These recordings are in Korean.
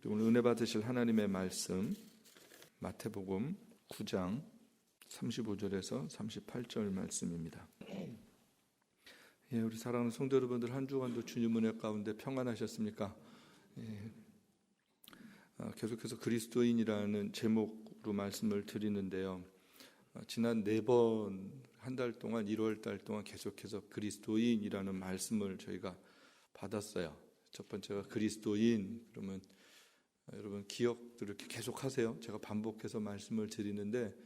오늘 은혜 받으실 하나님의 말씀 마태복음 9장 35절에서 38절 말씀입니다. 예, 우리 사랑하는 성도 여러분들, 한 주간도 주님 은혜 가운데 평안하셨습니까? 계속해서 그리스도인이라는 제목으로 말씀을 드리는데요. 지난 4번 한 달 동안 1월 달 동안 계속해서 그리스도인이라는 말씀을 저희가 받았어요. 첫 번째가 그리스도인, 그러면 여러분 기억들 이렇게 계속 하세요. 제가 반복해서 말씀을 드리는데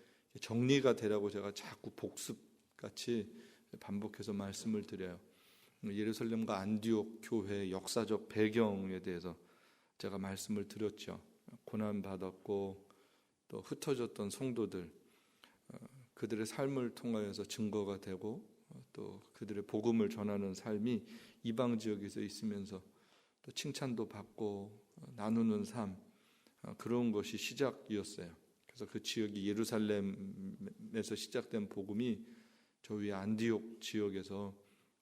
정리가 되라고 제가 자꾸 복습같이 반복해서 말씀을 드려요. 예루살렘과 안디옥 교회의 역사적 배경에 대해서 제가 말씀을 드렸죠. 고난받았고 또 흩어졌던 성도들, 그들의 삶을 통하여서 증거가 되고 또 그들의 복음을 전하는 삶이 이방 지역에서 있으면서 또 칭찬도 받고 나누는 삶, 그런 것이 시작이었어요. 그래서 그 지역이 예루살렘에서 시작된 복음이 저 위에 안디옥 지역에서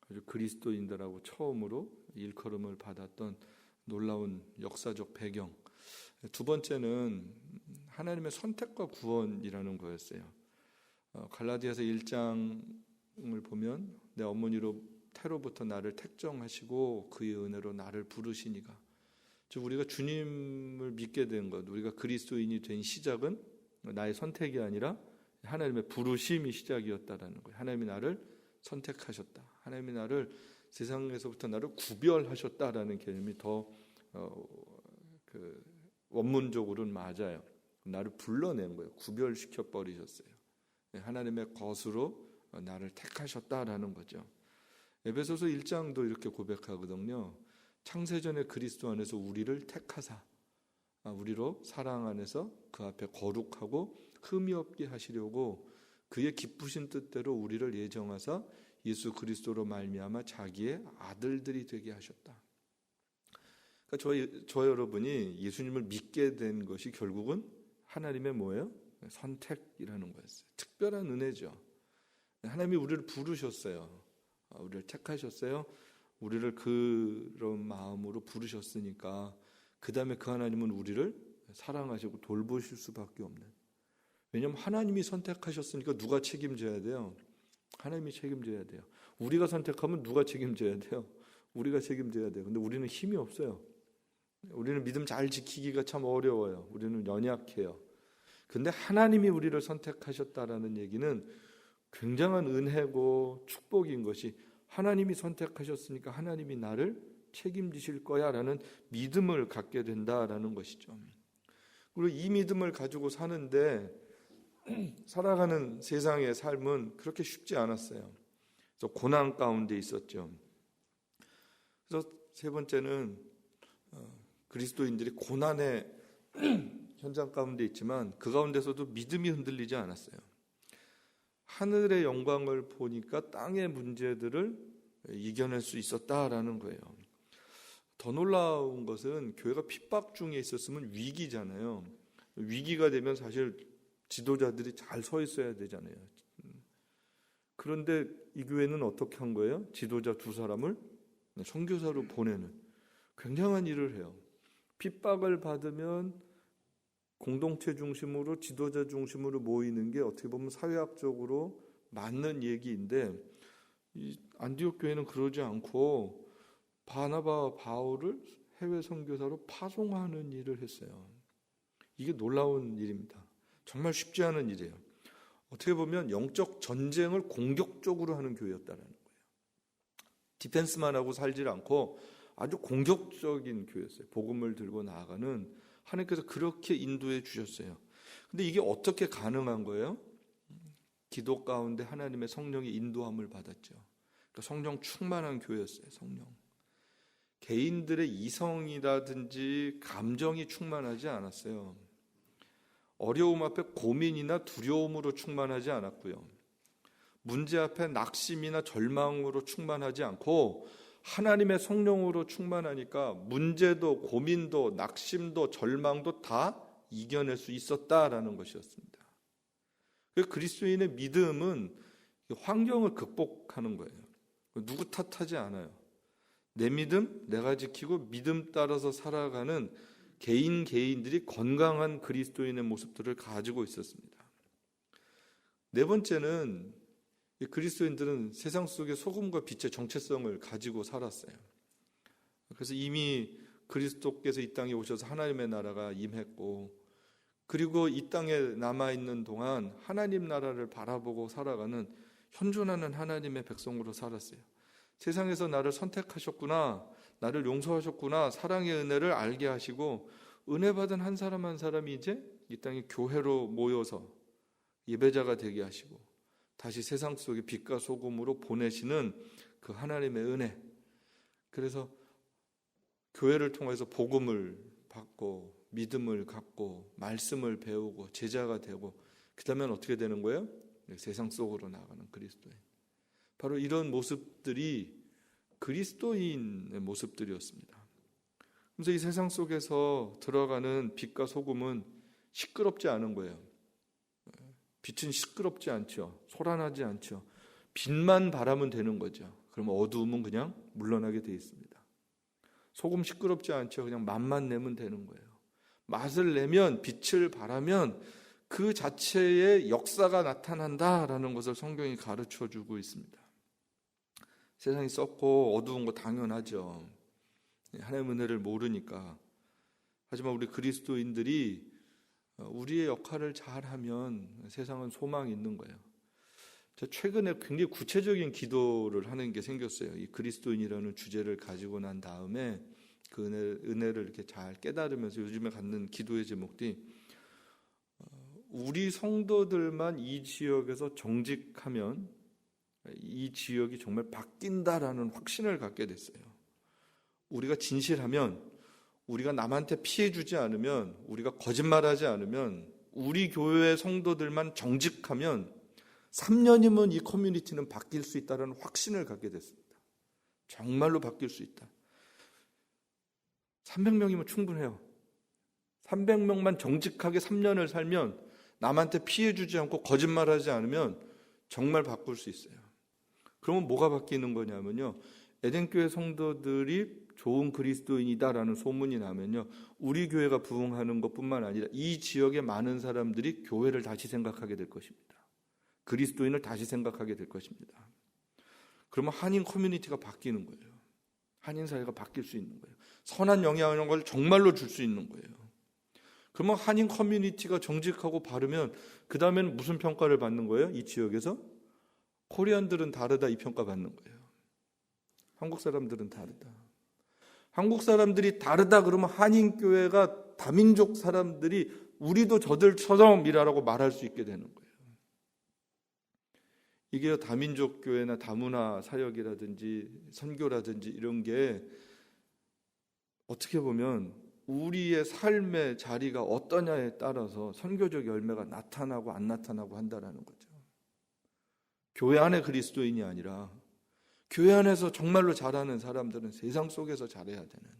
아주 그리스도인들하고 처음으로 일컬음을 받았던 놀라운 역사적 배경. 두 번째는 하나님의 선택과 구원이라는 거였어요. 갈라디아서 1장을 보면 내 어머니로 태로부터 나를 택정하시고 그의 은혜로 나를 부르시니가, 즉 우리가 주님을 믿게 된 것, 우리가 그리스도인이 된 시작은 나의 선택이 아니라 하나님의 부르심이 시작이었다라는 거예요. 하나님이 나를 선택하셨다. 하나님이 나를 세상에서부터 나를 구별하셨다라는 개념이 더 원문적으로는 맞아요. 나를 불러낸 거예요. 구별시켜 버리셨어요. 하나님의 것으로 나를 택하셨다라는 거죠. 에베소서 1장도 이렇게 고백하거든요. 창세전에 그리스도 안에서 우리를 택하사 우리로 사랑 안에서 그 앞에 거룩하고 흠이 없게 하시려고 그의 기쁘신 뜻대로 우리를 예정하사 예수 그리스도로 말미암아 자기의 아들들이 되게 하셨다. 그러니까 저 여러분이 예수님을 믿게 된 것이 결국은 하나님의 뭐예요? 선택이라는 거였어요. 특별한 은혜죠. 하나님이 우리를 부르셨어요. 우리를 택하셨어요. 우리를 그런 마음으로 부르셨으니까 그 다음에 그 하나님은 우리를 사랑하시고 돌보실 수밖에 없는. 왜냐하면 하나님이 선택하셨으니까 누가 책임져야 돼요? 하나님이 책임져야 돼요. 우리가 선택하면 누가 책임져야 돼요? 우리가 책임져야 돼요. 근데 우리는 힘이 없어요. 우리는 믿음 잘 지키기가 참 어려워요. 우리는 연약해요. 근데 하나님이 우리를 선택하셨다라는 얘기는 굉장한 은혜고 축복인 것이, 하나님이 선택하셨으니까 하나님이 나를 책임지실 거야 라는 믿음을 갖게 된다라는 것이죠. 그리고 이 믿음을 가지고 사는데 살아가는 세상의 삶은 그렇게 쉽지 않았어요. 그래서 고난 가운데 있었죠. 그래서 세 번째는 그리스도인들이 고난의 현장 가운데 있지만 그 가운데서도 믿음이 흔들리지 않았어요. 하늘의 영광을 보니까 땅의 문제들을 이겨낼 수 있었다라는 거예요. 더 놀라운 것은 교회가 핍박 중에 있었으면 위기잖아요. 위기가 되면 사실 지도자들이 잘 서 있어야 되잖아요. 그런데 이 교회는 어떻게 한 거예요? 지도자 2사람을 선교사로 보내는 굉장한 일을 해요. 핍박을 받으면 공동체 중심으로, 지도자 중심으로 모이는 게 어떻게 보면 사회학적으로 맞는 얘기인데, 이 안디옥 교회는 그러지 않고 바나바와 바울을 해외 선교사로 파송하는 일을 했어요. 이게 놀라운 일입니다. 정말 쉽지 않은 일이에요. 어떻게 보면 영적 전쟁을 공격적으로 하는 교회였다는 거예요. 디펜스만 하고 살지 않고 아주 공격적인 교회였어요. 복음을 들고 나아가는, 하나님께서 그렇게 인도해 주셨어요. 근데 이게 어떻게 가능한 거예요? 기도 가운데 하나님의 성령의 인도함을 받았죠. 그러니까 성령 충만한 교회였어요. 성령. 개인들의 이성이라든지 감정이 충만하지 않았어요. 어려움 앞에 고민이나 두려움으로 충만하지 않았고요. 문제 앞에 낙심이나 절망으로 충만하지 않고 하나님의 성령으로 충만하니까 문제도 고민도 낙심도 절망도 다 이겨낼 수 있었다라는 것이었습니다. 그리스도인의 믿음은 환경을 극복하는 거예요. 누구 탓하지 않아요. 내 믿음 내가 지키고 믿음 따라서 살아가는 개인들이 건강한 그리스도인의 모습들을 가지고 있었습니다. 네 번째는 이 그리스도인들은 세상 속의 소금과 빛의 정체성을 가지고 살았어요. 그래서 이미 그리스도께서 이 땅에 오셔서 하나님의 나라가 임했고, 그리고 이 땅에 남아있는 동안 하나님 나라를 바라보고 살아가는 현존하는 하나님의 백성으로 살았어요. 세상에서 나를 선택하셨구나, 나를 용서하셨구나, 사랑의 은혜를 알게 하시고 은혜 받은 한 사람 한 사람이 이제 이 땅에 교회로 모여서 예배자가 되게 하시고 다시 세상 속에 빛과 소금으로 보내시는 그 하나님의 은혜. 그래서 교회를 통해서 복음을 받고 믿음을 갖고 말씀을 배우고 제자가 되고, 그 다음엔 어떻게 되는 거예요? 세상 속으로 나가는 그리스도인. 바로 이런 모습들이 그리스도인의 모습들이었습니다. 그래서 이 세상 속에서 들어가는 빛과 소금은 시끄럽지 않은 거예요. 빛은 시끄럽지 않죠. 소란하지 않죠. 빛만 바라면 되는 거죠. 그러면 어두움은 그냥 물러나게 돼 있습니다. 소금 시끄럽지 않죠. 그냥 맛만 내면 되는 거예요. 맛을 내면, 빛을 바라면 그 자체의 역사가 나타난다라는 것을 성경이 가르쳐주고 있습니다. 세상이 썩고 어두운 거 당연하죠. 하나님의 은혜를 모르니까. 하지만 우리 그리스도인들이 우리의 역할을 잘하면 세상은 소망이 있는 거예요. 제가 최근에 굉장히 구체적인 기도를 하는 게 생겼어요. 이 그리스도인이라는 주제를 가지고 난 다음에 그 은혜를 이렇게 잘 깨달으면서 요즘에 갖는 기도의 제목들이, 우리 성도들만 이 지역에서 정직하면 이 지역이 정말 바뀐다라는 확신을 갖게 됐어요. 우리가 진실하면, 우리가 남한테 피해 주지 않으면, 우리가 거짓말하지 않으면, 우리 교회 성도들만 정직하면 3년이면 이 커뮤니티는 바뀔 수 있다는 확신을 갖게 됐습니다. 정말로 바뀔 수 있다. 300명이면 충분해요. 300명만 정직하게 3년을 살면, 남한테 피해 주지 않고 거짓말하지 않으면 정말 바꿀 수 있어요. 그러면 뭐가 바뀌는 거냐면요, 에덴교회 성도들이 좋은 그리스도인이다라는 소문이 나면요, 우리 교회가 부흥하는 것뿐만 아니라 이 지역의 많은 사람들이 교회를 다시 생각하게 될 것입니다. 그리스도인을 다시 생각하게 될 것입니다. 그러면 한인 커뮤니티가 바뀌는 거예요. 한인 사회가 바뀔 수 있는 거예요. 선한 영향을 정말로 줄 수 있는 거예요. 그러면 한인 커뮤니티가 정직하고 바르면 그 다음에는 무슨 평가를 받는 거예요? 이 지역에서? 코리안들은 다르다, 이 평가 받는 거예요. 한국 사람들은 다르다. 한국 사람들이 다르다 그러면 한인교회가 다민족 사람들이 우리도 저들처럼이라고 말할 수 있게 되는 거예요. 이게 다민족 교회나 다문화 사역이라든지 선교라든지 이런 게 어떻게 보면 우리의 삶의 자리가 어떠냐에 따라서 선교적 열매가 나타나고 안 나타나고 한다라는 거죠. 교회 안에 그리스도인이 아니라 교회 안에서 정말로 잘하는 사람들은 세상 속에서 잘해야 되는.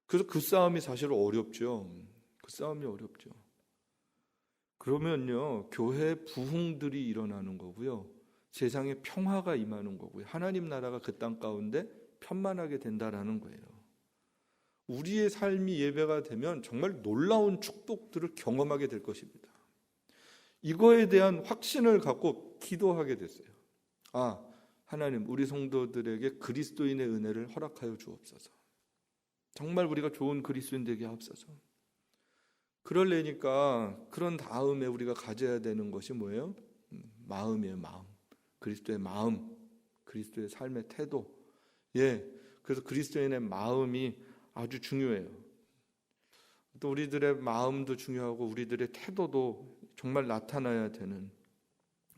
그래서 그 싸움이 사실 어렵죠. 그 싸움이 어렵죠. 그러면요, 교회 부흥들이 일어나는 거고요, 세상에 평화가 임하는 거고요, 하나님 나라가 그 땅 가운데 편만하게 된다라는 거예요. 우리의 삶이 예배가 되면 정말 놀라운 축복들을 경험하게 될 것입니다. 이거에 대한 확신을 갖고 기도하게 됐어요. 하나님, 우리 성도들에게 그리스도인의 은혜를 허락하여 주옵소서. 정말 우리가 좋은 그리스도인 되게 하옵소서. 그러려니까 그런 다음에 우리가 가져야 되는 것이 뭐예요? 마음이에요. 마음. 그리스도의 마음, 그리스도의 삶의 태도. 그래서 그리스도인의 마음이 아주 중요해요. 또 우리들의 마음도 중요하고 우리들의 태도도 정말 나타나야 되는,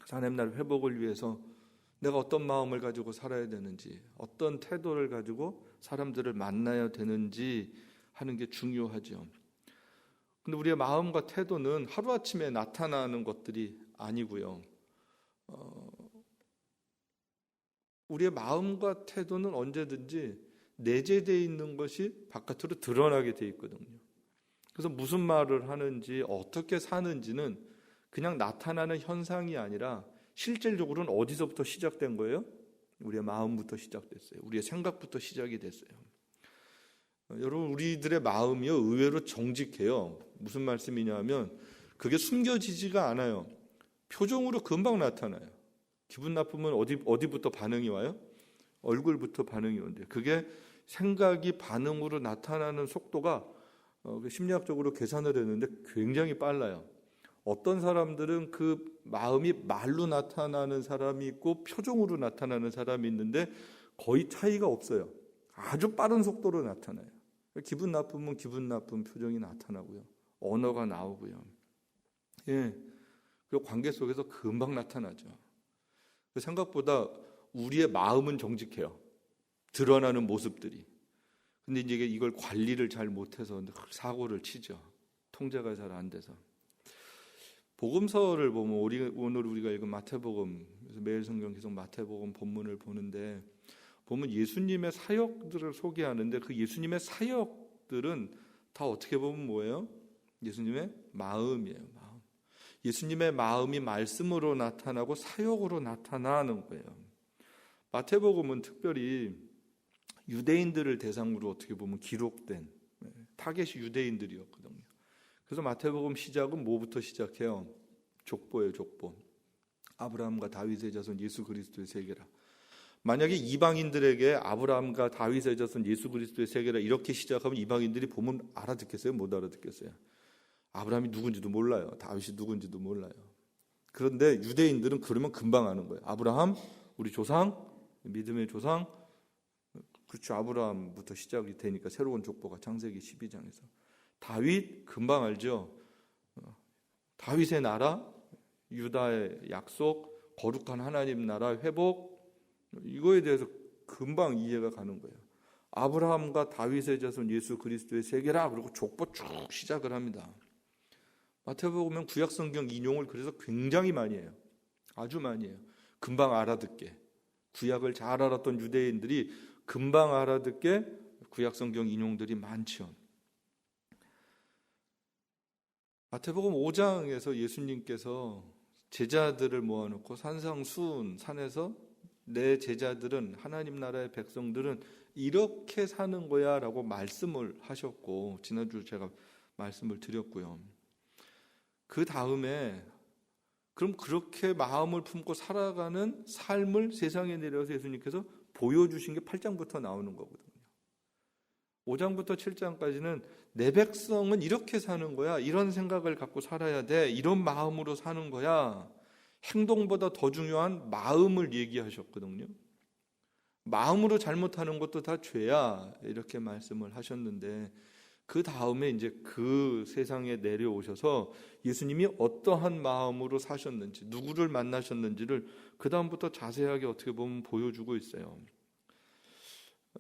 하나님 나라 회복을 위해서 내가 어떤 마음을 가지고 살아야 되는지, 어떤 태도를 가지고 사람들을 만나야 되는지 하는 게 중요하죠. 근데 우리의 마음과 태도는 하루아침에 나타나는 것들이 아니고요. 우리의 마음과 태도는 언제든지 내재되어 있는 것이 바깥으로 드러나게 되어 있거든요. 그래서 무슨 말을 하는지, 어떻게 사는지는 그냥 나타나는 현상이 아니라 실질적으로는 어디서부터 시작된 거예요? 우리의 마음부터 시작됐어요. 우리의 생각부터 시작이 됐어요. 여러분, 우리들의 마음이요 의외로 정직해요. 무슨 말씀이냐면 그게 숨겨지지가 않아요. 표정으로 금방 나타나요. 기분 나쁘면 어디부터 반응이 와요? 얼굴부터 반응이 오는데, 그게 생각이 반응으로 나타나는 속도가 심리학적으로 계산을 했는데 굉장히 빨라요. 어떤 사람들은 그 마음이 말로 나타나는 사람이 있고 표정으로 나타나는 사람이 있는데 거의 차이가 없어요. 아주 빠른 속도로 나타나요. 기분 나쁘면 기분 나쁜 표정이 나타나고요. 언어가 나오고요. 예. 그 관계 속에서 금방 나타나죠. 생각보다 우리의 마음은 정직해요. 드러나는 모습들이. 근데 이제 이걸 관리를 잘 못해서 사고를 치죠. 통제가 잘 안 돼서. 복음서를 보면 오늘 우리가 읽은 마태복음, 그래서 매일 성경 계속 마태복음 본문을 보는데 보면 예수님의 사역들을 소개하는데 그 예수님의 사역들은 다 어떻게 보면 뭐예요? 예수님의 마음이에요. 마음. 예수님의 마음이 말씀으로 나타나고 사역으로 나타나는 거예요. 마태복음은 특별히 유대인들을 대상으로 어떻게 보면 기록된 타겟이 유대인들이었거든요. 그래서 마태복음 시작은 뭐부터 시작해요? 족보예요, 족보. 아브라함과 다윗의 자손 예수 그리스도의 세계라. 만약에 이방인들에게 아브라함과 다윗의 자손 예수 그리스도의 세계라 이렇게 시작하면 이방인들이 보면 알아듣겠어요? 못 알아듣겠어요? 아브라함이 누군지도 몰라요. 다윗이 누군지도 몰라요. 그런데 유대인들은 그러면 금방 아는 거예요. 아브라함, 우리 조상, 믿음의 조상, 그렇죠. 아브라함부터 시작이 되니까 새로운 족보가 창세기 12장에서. 다윗 금방 알죠. 다윗의 나라, 유다의 약속, 거룩한 하나님 나라 회복, 이거에 대해서 금방 이해가 가는 거예요. 아브라함과 다윗의 자손 예수 그리스도의 세계라, 그리고 족보 쭉 시작을 합니다. 마태복음은 구약성경 인용을 그래서 굉장히 많이 해요. 아주 많이 해요. 금방 알아듣게. 구약을 잘 알았던 유대인들이 금방 알아듣게 구약성경 인용들이 많죠. 마태복음 5장에서 예수님께서 제자들을 모아놓고 산상수훈 산에서 내 제자들은 하나님 나라의 백성들은 이렇게 사는 거야 라고 말씀을 하셨고, 지난주 제가 말씀을 드렸고요. 그 다음에 그럼 그렇게 마음을 품고 살아가는 삶을 세상에 내려서 예수님께서 보여주신 게 8장부터 나오는 거거든요. 5장부터 7장까지는 내 백성은 이렇게 사는 거야, 이런 생각을 갖고 살아야 돼, 이런 마음으로 사는 거야. 행동보다 더 중요한 마음을 얘기하셨거든요. 마음으로 잘못하는 것도 다 죄야, 이렇게 말씀을 하셨는데, 그 다음에 이제 그 세상에 내려오셔서 예수님이 어떠한 마음으로 사셨는지, 누구를 만나셨는지를 그 다음부터 자세하게 어떻게 보면 보여주고 있어요.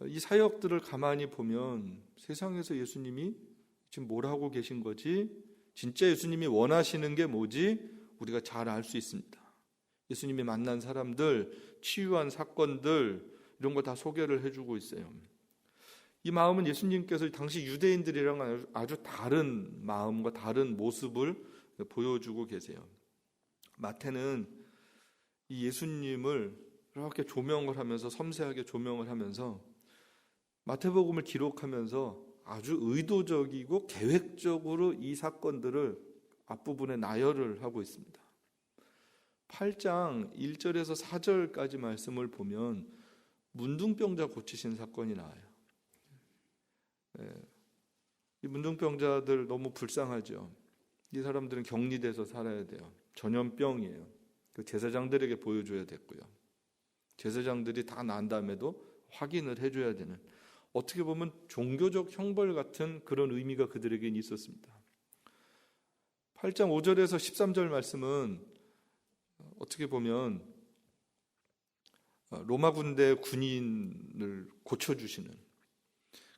이 사역들을 가만히 보면 세상에서 예수님이 지금 뭘 하고 계신 거지? 진짜 예수님이 원하시는 게 뭐지? 우리가 잘 알 수 있습니다. 예수님이 만난 사람들, 치유한 사건들, 이런 거 다 소개를 해주고 있어요. 이 마음은 예수님께서 당시 유대인들이랑 아주 다른 마음과 다른 모습을 보여주고 계세요. 마태는 이 예수님을 이렇게 조명을 하면서, 섬세하게 조명을 하면서 마태복음을 기록하면서 아주 의도적이고 계획적으로 이 사건들을 앞부분에 나열을 하고 있습니다. 8장 1절에서 4절까지 말씀을 보면 문둥병자 고치신 사건이 나와요. 이 문둥병자들 너무 불쌍하죠. 이 사람들은 격리돼서 살아야 돼요. 전염병이에요. 그 제사장들에게 보여줘야 됐고요. 제사장들이 다 난 다음에도 확인을 해줘야 되는, 어떻게 보면 종교적 형벌 같은 그런 의미가 그들에겐 있었습니다. 8장 5절에서 13절 말씀은 어떻게 보면 로마 군대 군인을 고쳐주시는,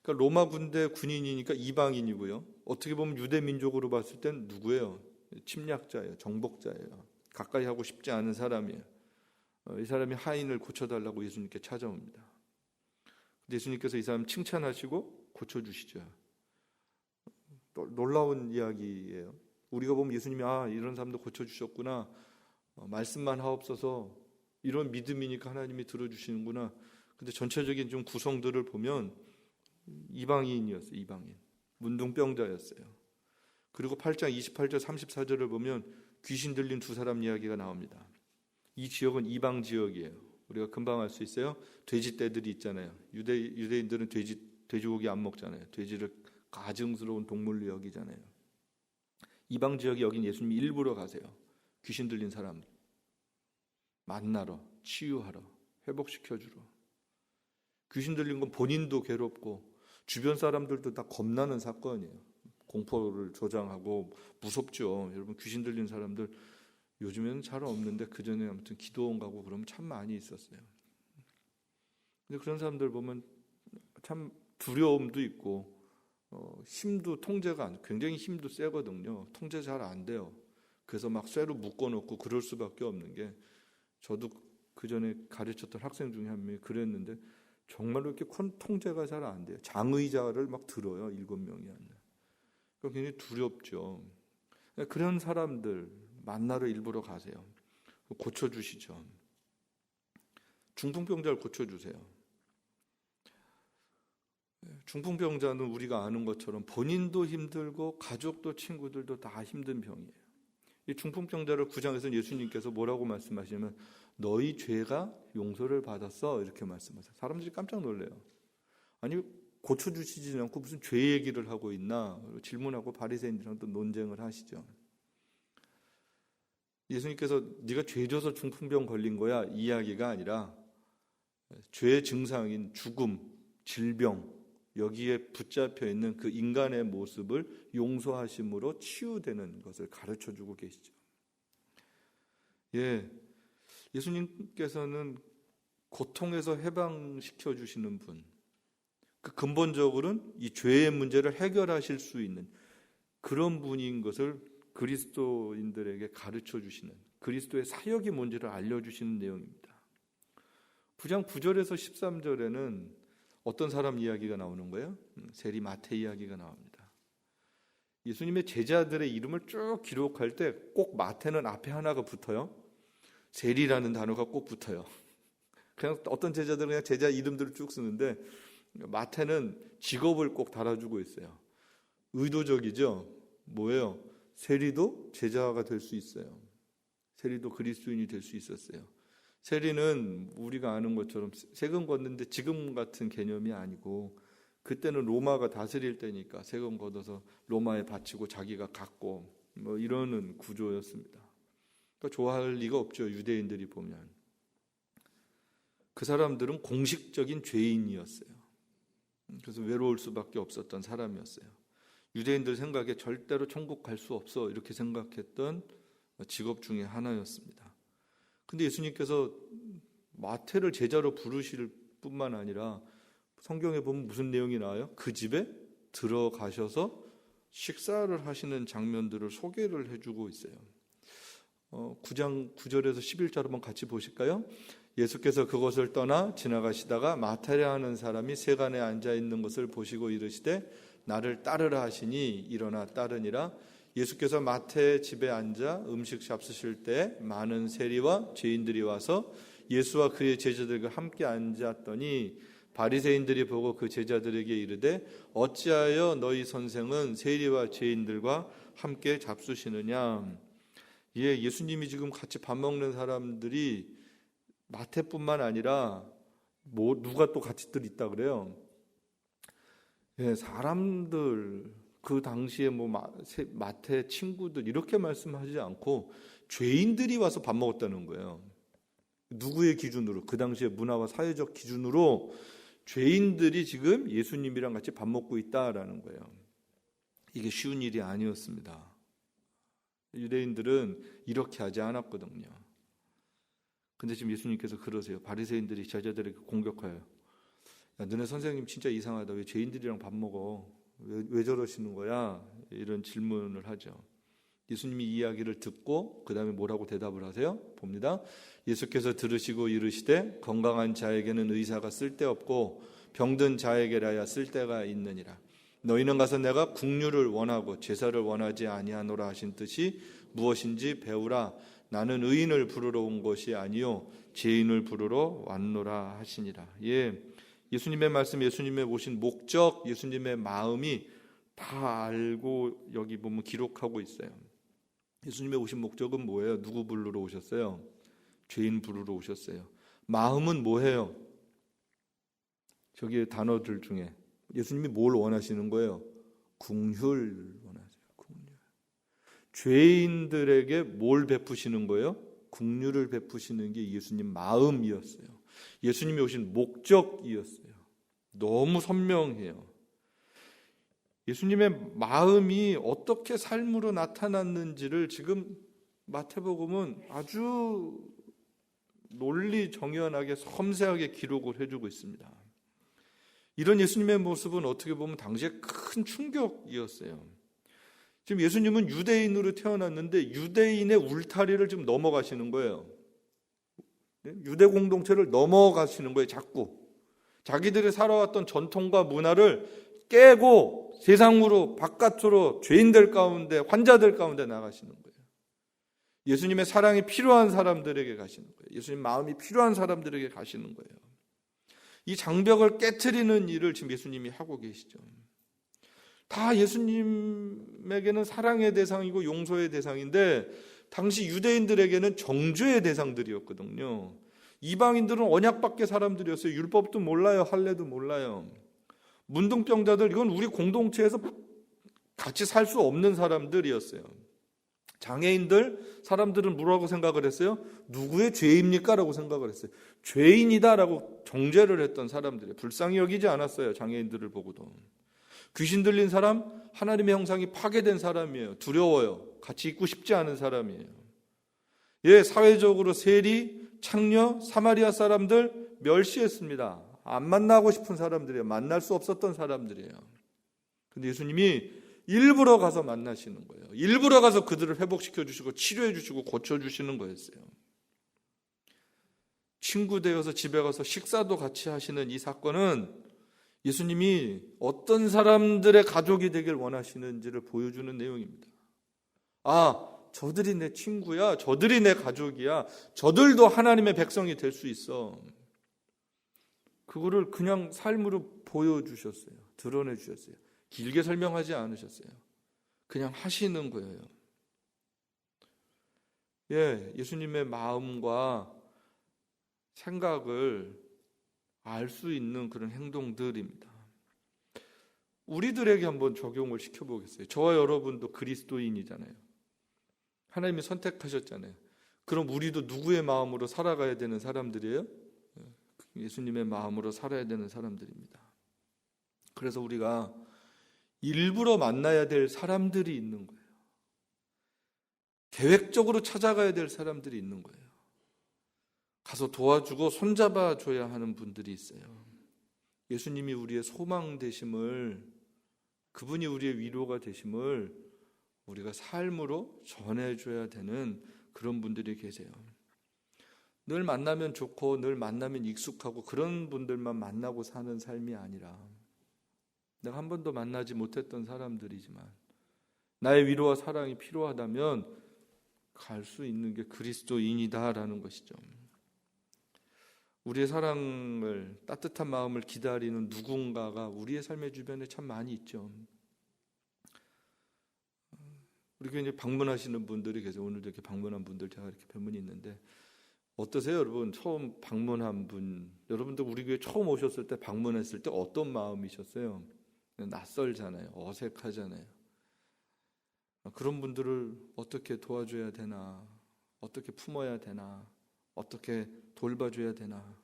그러니까 로마 군대 군인이니까 이방인이고요. 어떻게 보면 유대 민족으로 봤을 땐 누구예요? 침략자예요. 정복자예요. 가까이 하고 싶지 않은 사람이에요. 이 사람이 하인을 고쳐달라고 예수님께 찾아옵니다. 예수님께서 이 사람 칭찬하시고 고쳐주시죠. 놀라운 이야기예요. 우리가 보면 예수님이 이런 사람도 고쳐주셨구나, 말씀만 하옵소서, 이런 믿음이니까 하나님이 들어주시는구나. 근데 전체적인 좀 구성들을 보면 이방인이었어요. 이방인. 문둥병자였어요. 그리고 8장 28절 34절을 보면 귀신 들린 두 사람 이야기가 나옵니다. 이 지역은 이방 지역이에요. 우리가 금방 알 수 있어요. 돼지떼들이 있잖아요. 유대인들은 돼지고기 안 먹잖아요. 돼지를 가증스러운 동물로 여기잖아요. 이방 지역에 여긴 예수님이 일부러 가세요. 귀신 들린 사람 만나러, 치유하러, 회복시켜주러. 귀신 들린 건 본인도 괴롭고 주변 사람들도 다 겁나는 사건이에요. 공포를 조장하고 무섭죠. 여러분 귀신 들린 사람들 요즘에는 잘 없는데 그 전에 아무튼 기도원 가고 그러면 참 많이 있었어요. 근데 그런 사람들 보면 참 두려움도 있고 힘도 통제가 굉장히 힘도 세거든요. 통제 잘 안 돼요. 그래서 막 쇠로 묶어놓고 그럴 수밖에 없는 게 저도 그 전에 가르쳤던 학생 중에 한 명이 그랬는데 정말로 이렇게 통제가 잘 안 돼요. 장의자를 막 들어요. 7명이 앉아. 그러니까 굉장히 두렵죠. 그런 사람들 만나러 일부러 가세요. 고쳐주시죠. 중풍병자를 고쳐주세요. 중풍병자는 우리가 아는 것처럼 본인도 힘들고 가족도 친구들도 다 힘든 병이에요. 이 중풍병자를 9장에서 예수님께서 뭐라고 말씀하시냐면 너희 죄가 용서를 받았어 이렇게 말씀하세요. 사람들이 깜짝 놀래요. 아니 고쳐주시지 않고 무슨 죄 얘기를 하고 있나 질문하고 바리새인들이랑 또 논쟁을 하시죠. 예수님께서 네가 죄 져서 중풍병 걸린 거야 이 이야기가 아니라 죄의 증상인 죽음, 질병 여기에 붙잡혀 있는 그 인간의 모습을 용서하심으로 치유되는 것을 가르쳐주고 계시죠. 예수님께서는 고통에서 해방시켜 주시는 분, 그 근본적으로는 이 죄의 문제를 해결하실 수 있는 그런 분인 것을 그리스도인들에게 가르쳐 주시는, 그리스도의 사역이 뭔지를 알려주시는 내용입니다. 9장 9절에서 13절에는 어떤 사람 이야기가 나오는 거예요? 세리 마태 이야기가 나옵니다. 예수님의 제자들의 이름을 쭉 기록할 때 꼭 마태는 앞에 하나가 붙어요. 세리라는 단어가 꼭 붙어요. 그냥 어떤 제자들은 그냥 제자 이름들을 쭉 쓰는데 마태는 직업을 꼭 달아주고 있어요. 의도적이죠. 뭐예요? 세리도 제자가 될 수 있어요. 세리도 그리스도인이 될 수 있었어요. 세리는 우리가 아는 것처럼 세금 걷는데 지금 같은 개념이 아니고 그때는 로마가 다스릴 때니까 세금 걷어서 로마에 바치고 자기가 갖고 뭐 이러는 구조였습니다. 그러니까 좋아할 리가 없죠. 유대인들이 보면. 그 사람들은 공식적인 죄인이었어요. 그래서 외로울 수밖에 없었던 사람이었어요. 유대인들 생각에 절대로 천국 갈 수 없어 이렇게 생각했던 직업 중에 하나였습니다. 근데 예수님께서 마태를 제자로 부르실 뿐만 아니라 성경에 보면 무슨 내용이 나와요? 그 집에 들어가셔서 식사를 하시는 장면들을 소개를 해주고 있어요. 9장 9절에서 11절 한번 같이 보실까요? 예수께서 그곳을 떠나 지나가시다가 마태라 하는 사람이 세간에 앉아 있는 것을 보시고 이르시되 나를 따르라 하시니 일어나 따르니라. 예수께서 마태의 집에 앉아 음식 잡수실 때 많은 세리와 죄인들이 와서 예수와 그의 제자들과 함께 앉았더니 바리새인들이 보고 그 제자들에게 이르되 어찌하여 너희 선생은 세리와 죄인들과 함께 잡수시느냐. 예수님이 지금 같이 밥 먹는 사람들이 마태뿐만 아니라 누가 또 같이 있다 그래요. 사람들 그 당시에 마태 친구들 이렇게 말씀하지 않고 죄인들이 와서 밥 먹었다는 거예요. 누구의 기준으로? 그 당시의 문화와 사회적 기준으로 죄인들이 지금 예수님이랑 같이 밥 먹고 있다라는 거예요. 이게 쉬운 일이 아니었습니다. 유대인들은 이렇게 하지 않았거든요. 근데 지금 예수님께서 그러세요. 바리새인들이 제자들에게 공격해요. 야, 너네 선생님 진짜 이상하다. 왜 죄인들이랑 밥 먹어? 왜 저러시는 거야? 이런 질문을 하죠. 예수님이 이 이야기를 듣고 그 다음에 뭐라고 대답을 하세요? 봅니다. 예수께서 들으시고 이르시되 건강한 자에게는 의사가 쓸데없고 병든 자에게라야 쓸데가 있느니라. 너희는 가서 내가 긍휼을 원하고 제사를 원하지 아니하노라 하신 뜻이 무엇인지 배우라. 나는 의인을 부르러 온 것이 아니요 죄인을 부르러 왔노라 하시니라. 예수님의 말씀, 예수님의 오신 목적, 예수님의 마음이 다 알고 여기 보면 기록하고 있어요. 예수님의 오신 목적은 뭐예요? 누구 부르러 오셨어요? 죄인 부르러 오셨어요. 마음은 뭐예요? 저기 단어들 중에 예수님이 뭘 원하시는 거예요? 긍휼 원하세요. 긍휼. 죄인들에게 뭘 베푸시는 거예요? 긍휼을 베푸시는 게 예수님 마음이었어요. 예수님이 오신 목적이었어요. 너무 선명해요. 예수님의 마음이 어떻게 삶으로 나타났는지를 지금 마태복음은 아주 논리 정연하게 섬세하게 기록을 해주고 있습니다. 이런 예수님의 모습은 어떻게 보면 당시에 큰 충격이었어요. 지금 예수님은 유대인으로 태어났는데 유대인의 울타리를 지금 넘어가시는 거예요. 유대 공동체를 넘어가시는 거예요. 자꾸 자기들이 살아왔던 전통과 문화를 깨고 세상으로 바깥으로 죄인들 가운데 환자들 가운데 나가시는 거예요. 예수님의 사랑이 필요한 사람들에게 가시는 거예요. 예수님 마음이 필요한 사람들에게 가시는 거예요. 이 장벽을 깨트리는 일을 지금 예수님이 하고 계시죠. 다 예수님에게는 사랑의 대상이고 용서의 대상인데 당시 유대인들에게는 정죄의 대상들이었거든요. 이방인들은 언약밖에 사람들이었어요. 율법도 몰라요. 할례도 몰라요. 문둥병자들, 이건 우리 공동체에서 같이 살 수 없는 사람들이었어요. 장애인들, 사람들은 뭐라고 생각을 했어요? 누구의 죄입니까? 라고 생각을 했어요. 죄인이다라고 정죄를 했던 사람들이에요. 불쌍히 여기지 않았어요. 장애인들을 보고도. 귀신 들린 사람, 하나님의 형상이 파괴된 사람이에요. 두려워요. 같이 있고 싶지 않은 사람이에요. 예, 사회적으로 세리, 창녀, 사마리아 사람들 멸시했습니다. 안 만나고 싶은 사람들이에요. 만날 수 없었던 사람들이에요. 근데 예수님이 일부러 가서 만나시는 거예요. 일부러 가서 그들을 회복시켜 주시고 치료해 주시고 고쳐 주시는 거였어요. 친구 되어서 집에 가서 식사도 같이 하시는 이 사건은 예수님이 어떤 사람들의 가족이 되길 원하시는지를 보여주는 내용입니다. 아, 저들이 내 친구야. 저들이 내 가족이야. 저들도 하나님의 백성이 될 수 있어. 그거를 그냥 삶으로 보여주셨어요. 드러내 주셨어요. 길게 설명하지 않으셨어요. 그냥 하시는 거예요. 예, 예수님의 마음과 생각을 알 수 있는 그런 행동들입니다. 우리들에게 한번 적용을 시켜보겠어요. 저와 여러분도 그리스도인이잖아요. 하나님이 선택하셨잖아요. 그럼 우리도 누구의 마음으로 살아가야 되는 사람들이에요? 예수님의 마음으로 살아야 되는 사람들입니다. 그래서 우리가 일부러 만나야 될 사람들이 있는 거예요. 계획적으로 찾아가야 될 사람들이 있는 거예요. 가서 도와주고 손잡아 줘야 하는 분들이 있어요. 예수님이 우리의 소망 되심을, 그분이 우리의 위로가 되심을 우리가 삶으로 전해줘야 되는 그런 분들이 계세요. 늘 만나면 좋고 늘 만나면 익숙하고 그런 분들만 만나고 사는 삶이 아니라 내가 한 번도 만나지 못했던 사람들이지만 나의 위로와 사랑이 필요하다면 갈 수 있는 게 그리스도인이다라는 것이죠. 우리의 사랑을, 따뜻한 마음을 기다리는 누군가가 우리의 삶의 주변에 참 많이 있죠. 우리 교회 이제 방문하시는 분들이 계세요. 오늘도 이렇게 방문한 분들 제가 이렇게 뵈문이 있는데 어떠세요, 여러분? 처음 방문한 분, 여러분도 우리 교회 처음 오셨을 때 방문했을 때 어떤 마음이셨어요? 낯설잖아요. 어색하잖아요. 그런 분들을 어떻게 도와줘야 되나? 어떻게 품어야 되나? 어떻게 돌봐줘야 되나?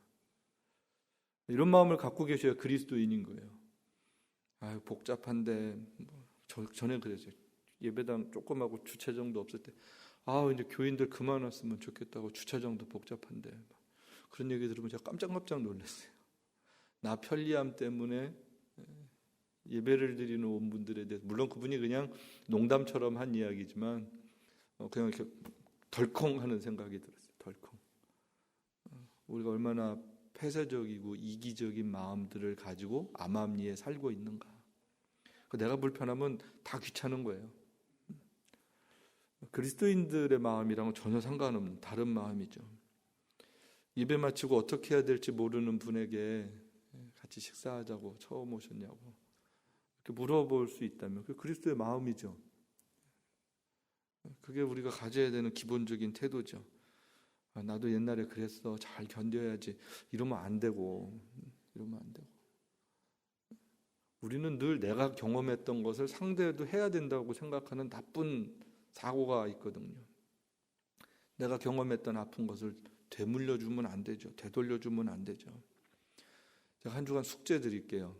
이런 마음을 갖고 계셔야 그리스도인인 거예요. 아유, 복잡한데 전에 그랬어요. 예배당 조그마하고 주차장도 없을 때 이제 교인들 그만 왔으면 좋겠다고, 주차장도 복잡한데 그런 얘기 들으면 제가 깜짝 놀랐어요. 나 편리함 때문에 예배를 드리는 온 분들에 대해서, 물론 그분이 그냥 농담처럼 한 이야기지만 그냥 이렇게 덜컹 하는 생각이 들었어요. 덜컹. 우리가 얼마나 폐쇄적이고 이기적인 마음들을 가지고 암암리에 살고 있는가. 내가 불편하면 다 귀찮은 거예요. 그리스도인들의 마음이랑은 전혀 상관없는 다른 마음이죠. 예배 마치고 어떻게 해야 될지 모르는 분에게 같이 식사하자고 처음 오셨냐고 이렇게 물어볼 수 있다면 그게 그리스도의 마음이죠. 그게 우리가 가져야 되는 기본적인 태도죠. 나도 옛날에 그랬어. 잘 견뎌야지. 이러면 안 되고. 우리는 늘 내가 경험했던 것을 상대도 해야 된다고 생각하는 나쁜 사고가 있거든요. 내가 경험했던 아픈 것을 되물려주면 안 되죠. 되돌려주면 안 되죠. 제가 한 주간 숙제 드릴게요.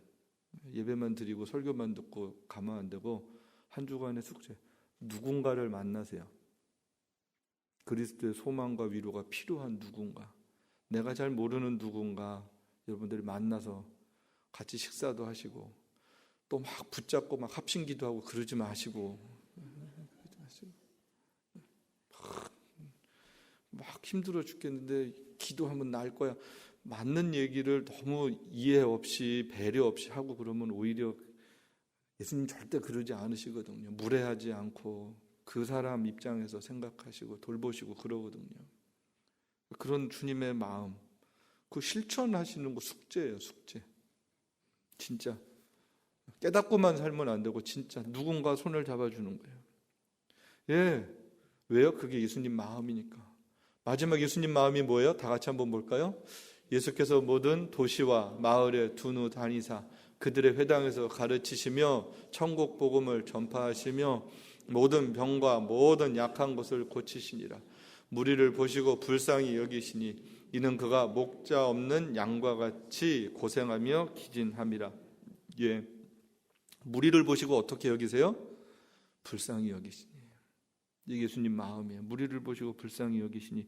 예배만 드리고 설교만 듣고 가면 안 되고 한 주간의 숙제. 누군가를 만나세요. 그리스도의 소망과 위로가 필요한 누군가. 내가 잘 모르는 누군가 여러분들이 만나서 같이 식사도 하시고 또 막 붙잡고 막 합심기도 하고 그러지 마시고 막 힘들어 죽겠는데 기도하면 나을 거야. 맞는 얘기를 너무 이해 없이 배려 없이 하고 그러면 오히려 예수님 절대 그러지 않으시거든요. 무례하지 않고 그 사람 입장에서 생각하시고 돌보시고 그러거든요. 그런 주님의 마음, 그 실천하시는 거 숙제예요. 숙제. 진짜 깨닫고만 살면 안 되고 진짜 누군가 손을 잡아주는 거예요. 예, 왜요? 그게 예수님 마음이니까. 마지막 예수님 마음이 뭐예요? 다 같이 한번 볼까요? 예수께서 모든 도시와 마을에 두루 다니사 그들의 회당에서 가르치시며 천국 복음을 전파하시며 모든 병과 모든 약한 것을 고치시니라. 무리를 보시고 불쌍히 여기시니 이는 그가 목자 없는 양과 같이 고생하며 기진함이라. 예, 무리를 보시고 어떻게 여기세요? 불쌍히 여기시니. 이게 예수님 마음이에요. 무리를 보시고 불쌍히 여기시니.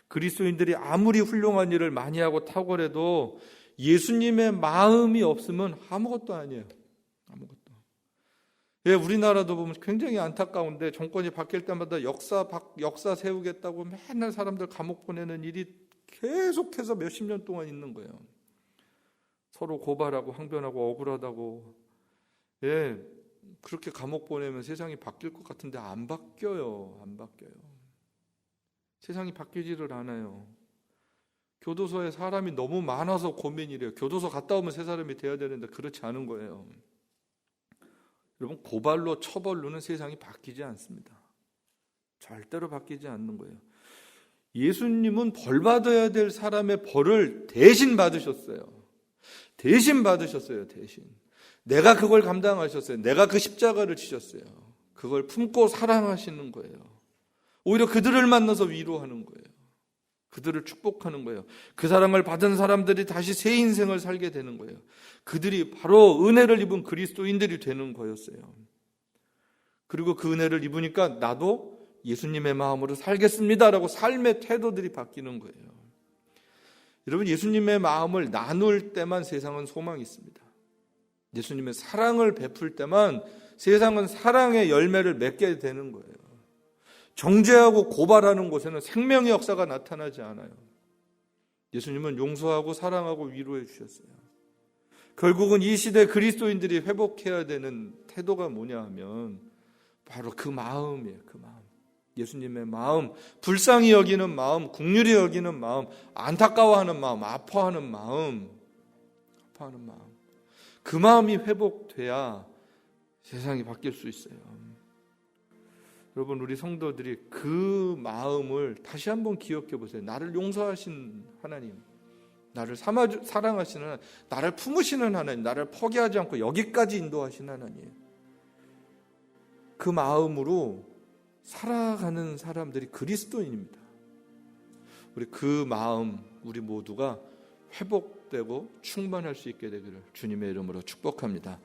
그리스도인들이 아무리 훌륭한 일을 많이 하고 탁월해도 예수님의 마음이 없으면 아무것도 아니에요. 아무것도. 예, 우리나라도 보면 굉장히 안타까운데 정권이 바뀔 때마다 역사 세우겠다고 맨날 사람들 감옥 보내는 일이 계속해서 몇십 년 동안 있는 거예요. 서로 고발하고 항변하고 억울하다고. 예, 그렇게 감옥 보내면 세상이 바뀔 것 같은데 안 바뀌어요. 안 바뀌어요. 세상이 바뀌지를 않아요. 교도소에 사람이 너무 많아서 고민이래요. 교도소 갔다 오면 새 사람이 돼야 되는데 그렇지 않은 거예요. 여러분, 고발로 처벌로는 세상이 바뀌지 않습니다. 절대로 바뀌지 않는 거예요. 예수님은 벌 받아야 될 사람의 벌을 대신 받으셨어요. 대신 받으셨어요. 대신. 내가 그걸 감당하셨어요. 내가 그 십자가를 지셨어요. 그걸 품고 사랑하시는 거예요. 오히려 그들을 만나서 위로하는 거예요. 그들을 축복하는 거예요. 그 사랑을 받은 사람들이 다시 새 인생을 살게 되는 거예요. 그들이 바로 은혜를 입은 그리스도인들이 되는 거였어요. 그리고 그 은혜를 입으니까 나도 예수님의 마음으로 살겠습니다라고 삶의 태도들이 바뀌는 거예요. 여러분, 예수님의 마음을 나눌 때만 세상은 소망이 있습니다. 예수님의 사랑을 베풀 때만 세상은 사랑의 열매를 맺게 되는 거예요. 정죄하고 고발하는 곳에는 생명의 역사가 나타나지 않아요. 예수님은 용서하고 사랑하고 위로해 주셨어요. 결국은 이 시대 그리스도인들이 회복해야 되는 태도가 뭐냐 하면 바로 그 마음이에요. 그 마음. 예수님의 마음, 불쌍히 여기는 마음, 긍휼히 여기는 마음, 안타까워하는 마음, 아파하는 마음. 그 마음이 회복돼야 세상이 바뀔 수 있어요. 여러분, 우리 성도들이 그 마음을 다시 한번 기억해 보세요. 나를 용서하신 하나님, 나를 사랑하시는 하나님, 나를 품으시는 하나님, 나를 포기하지 않고 여기까지 인도하신 하나님. 그 마음으로 살아가는 사람들이 그리스도인입니다. 우리 그 마음, 우리 모두가 회복되고 충만할 수 있게 되기를 주님의 이름으로 축복합니다.